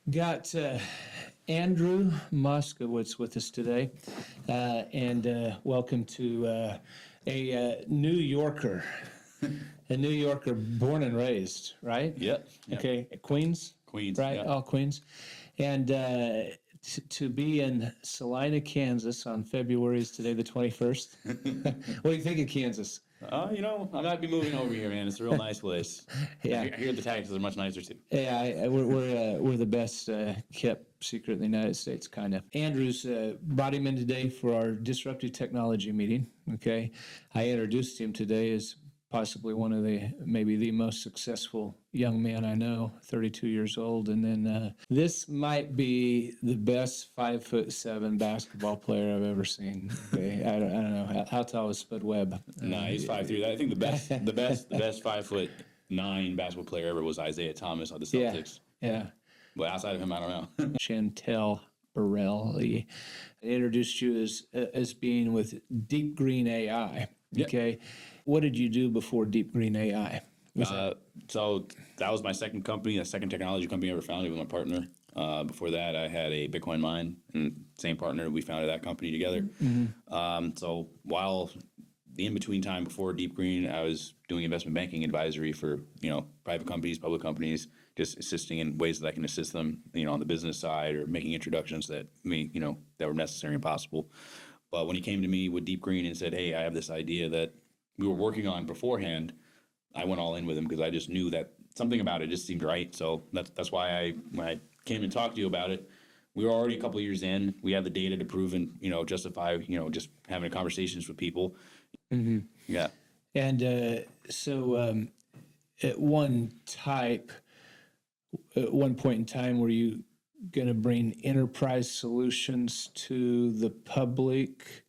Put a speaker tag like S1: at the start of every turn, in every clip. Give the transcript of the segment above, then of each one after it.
S1: Got Andrew Moskowitz with us today, and welcome to a New Yorker, a New Yorker born and raised, right?
S2: Yep.
S1: Okay, Queens, right?
S2: Yep.
S1: All Queens, and to be in Salina, Kansas on February is today the 21st. What do you think of Kansas?
S2: I might be moving over here, man. It's a real nice place.
S1: Yeah.
S2: I hear the taxes are much nicer too.
S1: Yeah, we're the best kept secret in the United States, kind of. Andrew's brought him in today for our disruptive technology meeting. Okay, I introduced him today as possibly one of maybe the most successful young man I know, 32 years old, and then this might be the best 5'7" basketball player I've ever seen. Okay, I don't know how tall is Spud Webb.
S2: No, he's 5'3". I think the best 5'9" basketball player ever was Isaiah Thomas on the Celtics.
S1: Yeah.
S2: But outside of him, I don't know.
S1: Chantel Borelli. I introduced you as being with Deep Green AI.
S2: Yep.
S1: Okay. What did you do before Deep Green AI?
S2: So that was my second company, the second technology company I ever founded with my partner. Before that, I had a Bitcoin mine, and same partner, we founded that company together. Mm-hmm. So while the in-between time before Deep Green, I was doing investment banking advisory for, private companies, public companies, just assisting in ways that I can assist them, on the business side or making introductions that that were necessary and possible. But when he came to me with Deep Green and said, hey, I have this idea that we were working on beforehand, I went all in with him because I just knew that something about it just seemed right. So that's why when I came and talked to you about it, we were already a couple of years in. We had the data to prove and, justify, just having conversations with people.
S1: Mm-hmm.
S2: Yeah.
S1: And so at one point in time, were you going to bring enterprise solutions to the public?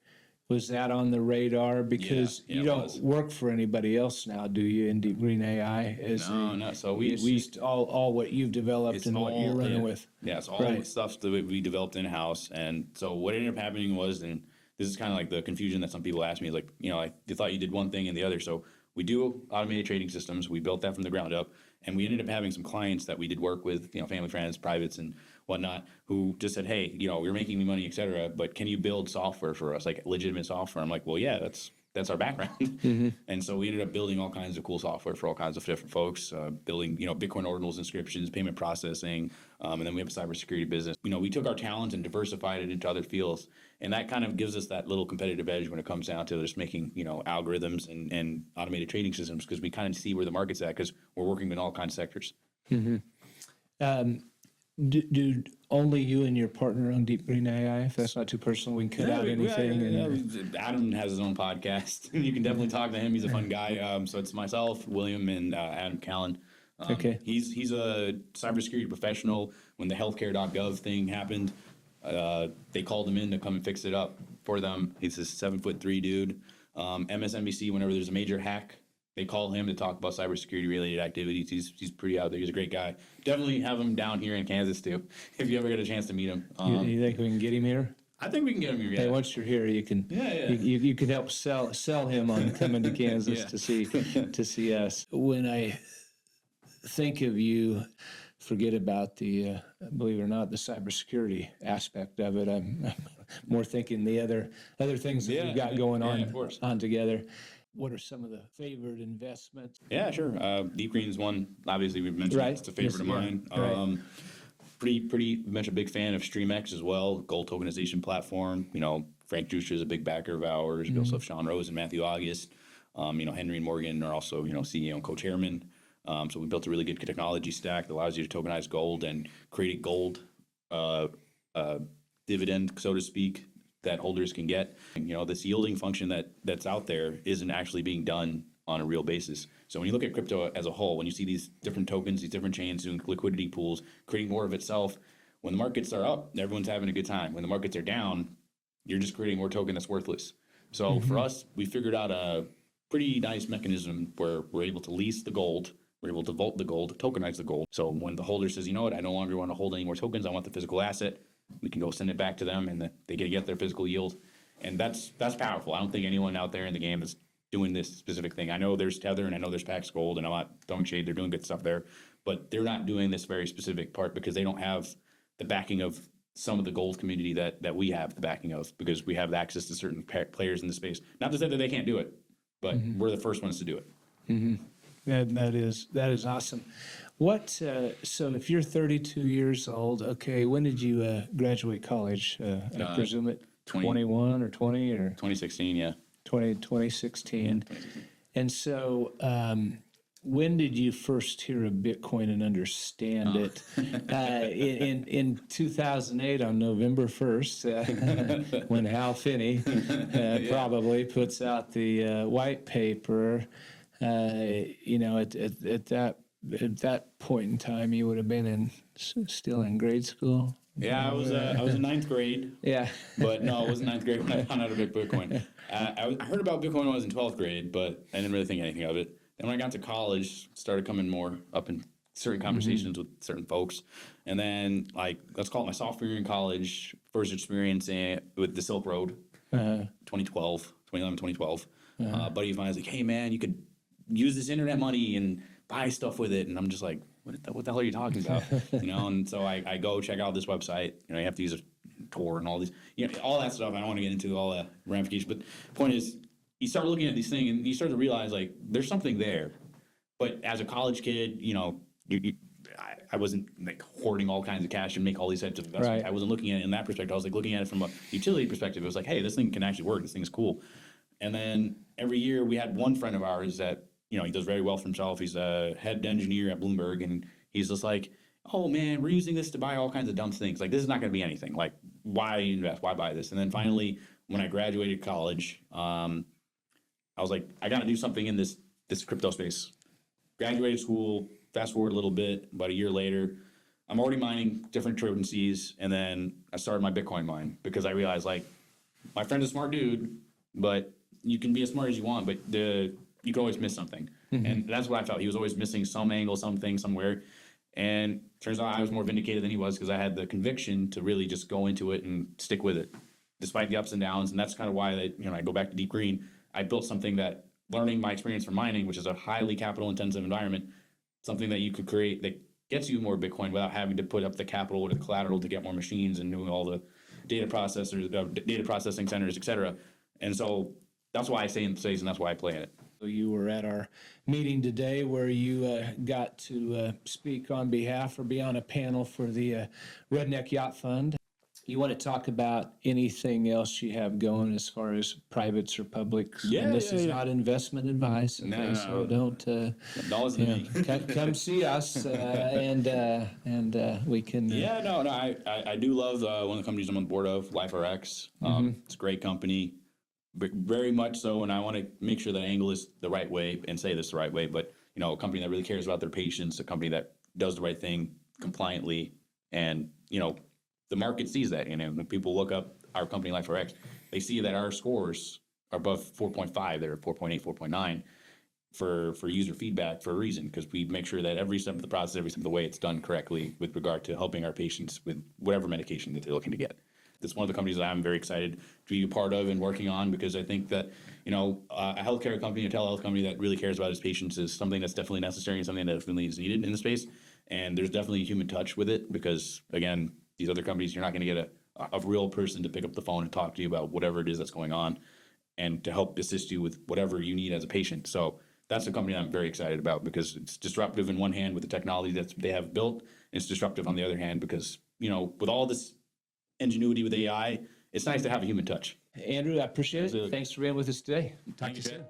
S1: Was that on the radar? Because you don't work for anybody else now, do you, in Deep Green AI?
S2: No. So we
S1: all what you've developed and what you're running with.
S2: Yeah, it's all the stuff that we developed in-house. And so what ended up happening was, and this is kind of like the confusion that some people ask me, like, they thought you did one thing and the other. So we do automated trading systems. We built that from the ground up. And we ended up having some clients that we did work with, family, friends, privates, and whatnot, who just said, hey, you're making me money, et cetera, but can you build software for us, like legitimate software? I'm like, well, yeah, that's our background. Mm-hmm. And so we ended up building all kinds of cool software for all kinds of different folks, building, Bitcoin ordinals, inscriptions, payment processing, and then we have a cybersecurity business. We took our talent and diversified it into other fields, and that kind of gives us that little competitive edge when it comes down to just making, algorithms and automated trading systems, because we kind of see where the market's at, because we're working in all kinds of sectors.
S1: Mm-hmm. Do only you and your partner own Deep Green AI? If that's not too personal, we can cut out anything.
S2: Adam has his own podcast. You can definitely talk to him. He's a fun guy. So it's myself, William, and Adam Callan.
S1: Okay.
S2: He's a cybersecurity professional. When the healthcare.gov thing happened, they called him in to come and fix it up for them. He's this 7'3" dude. MSNBC, whenever there's a major hack, they call him to talk about cybersecurity related activities. He's pretty out there. He's a great guy. Definitely have him down here in Kansas too, if you ever get a chance to meet him.
S1: You think we can get him here?
S2: I think we can get him here. Yeah.
S1: Hey, once you're here, you can you can help sell him on coming to Kansas to see us. When I think of you, forget about the believe it or not, the cybersecurity aspect of it. I'm more thinking the other things that we've got going on together. What are some of the favored investments?
S2: Yeah, sure. Deep Green is one. Obviously, we've mentioned it's a favorite of mine. Pretty much a big fan of StreamX as well, gold tokenization platform. Frank Juster is a big backer of ours. We also have Sean Rose and Matthew August. Henry and Morgan are also, CEO and co-chairman. So we built a really good technology stack that allows you to tokenize gold and create a gold dividend, so to speak, that holders can get. And, this yielding function that's out there isn't actually being done on a real basis. So when you look at crypto as a whole, when you see these different tokens, these different chains doing liquidity pools, creating more of itself, when the markets are up, everyone's having a good time. When the markets are down, you're just creating more token that's worthless. So for us, we figured out a pretty nice mechanism where we're able to lease the gold. We're able to vault the gold, tokenize the gold. So when the holder says, I no longer want to hold any more tokens, I want the physical asset, we can go send it back to them and they get their physical yield. And that's powerful. I don't think anyone out there in the game is doing this specific thing. I know there's Tether and I know there's Pax Gold, and I'm not throwing shade. They're doing good stuff there, but they're not doing this very specific part because they don't have the backing of some of the gold community that we have the backing of, because we have access to certain players in the space. Not to say that they can't do it, but we're the first ones to do it.
S1: That is awesome. What, so if you're 32 years old, okay, when did you graduate college? I presume it 21 or 20 or
S2: 2016, yeah.
S1: 2016. And so, when did you first hear of Bitcoin and understand it? In 2008, on November 1st, when Hal Finney probably puts out the white paper, you know, at that point in time, you would have been still in grade school.
S2: Yeah, I was in ninth grade.
S1: Yeah,
S2: but no, it wasn't ninth grade when I found out about Bitcoin. I heard about Bitcoin when I was in 12th grade, but I didn't really think anything of it. Then when I got to college, started coming more up in certain conversations with certain folks. And then, like, let's call it my sophomore year in college, first experience with the Silk Road, 2011, 2012. A buddy of mine was like, hey, man, you could use this internet money and buy stuff with it. And I'm just like, what the hell are you talking about? You know, and so I go check out this website. You know, you have to use a Tor and all these, you know, all that stuff. I don't want to get into all the ramifications, but the point is, you start looking at these things and you start to realize, like, there's something there. But as a college kid, you know, I wasn't like hoarding all kinds of cash and make all these types of investments.
S1: Right.
S2: I wasn't looking at it in that perspective. I was like looking at it from a utility perspective. It was like, hey, this thing can actually work. This thing is cool. And then every year we had one friend of ours that, you know, he does very well for himself. He's a head engineer at Bloomberg, and he's just like, oh man, we're using this to buy all kinds of dumb things. Like, this is not going to be anything. Like, why invest? Why buy this? And then finally, when I graduated college, I was like, I got to do something in this crypto space. Graduated school, fast forward a little bit, about a year later, I'm already mining different currencies, and then I started my Bitcoin mine because I realized, like, my friend's a smart dude, but you can be as smart as you want, but you can always miss something. And that's what I felt. He was always missing some angle, something, somewhere. And turns out I was more vindicated than he was because I had the conviction to really just go into it and stick with it, despite the ups and downs. And that's kind of why I go back to Deep Green. I built something that, learning my experience from mining, which is a highly capital intensive environment, something that you could create that gets you more Bitcoin without having to put up the capital or the collateral to get more machines and doing all the data processors, data processing centers, et cetera. And so that's why I stay in the space, and that's why I play in it.
S1: You were at our meeting today where you got to speak on behalf or be on a panel for the Redneck Yacht Fund. You want to talk about anything else you have going as far as privates or publics?
S2: Yeah,
S1: and this is not investment advice. Okay?
S2: No.
S1: So don't come see us and we can.
S2: I do love one of the companies I'm on the board of, LifeRx. It's a great company, but very much so, and I want to make sure that I angle this the right way and say this the right way. But, you know, a company that really cares about their patients, a company that does the right thing compliantly, and, you know, the market sees that. You know, when people look up our company, LifeRx, they see that our scores are above 4.5. They're 4.8, 4.9 for user feedback for a reason, because we make sure that every step of the process, every step of the way, it's done correctly with regard to helping our patients with whatever medication that they're looking to get. That's one of the companies that I'm very excited to be a part of and working on, because I think that, you know, a healthcare company, a telehealth company that really cares about its patients is something that's definitely necessary and something that definitely is needed in the space. And there's definitely a human touch with it, because, again, these other companies, you're not going to get a real person to pick up the phone and talk to you about whatever it is that's going on and to help assist you with whatever you need as a patient. So that's a company that I'm very excited about, because it's disruptive in one hand with the technology that they have built. And it's disruptive on the other hand because, you know, with all this ingenuity with AI, it's nice to have a human touch.
S1: Andrew, I appreciate it.
S2: Absolutely.
S1: Thanks for being with us today. Talk to you
S2: Thank you,
S1: soon.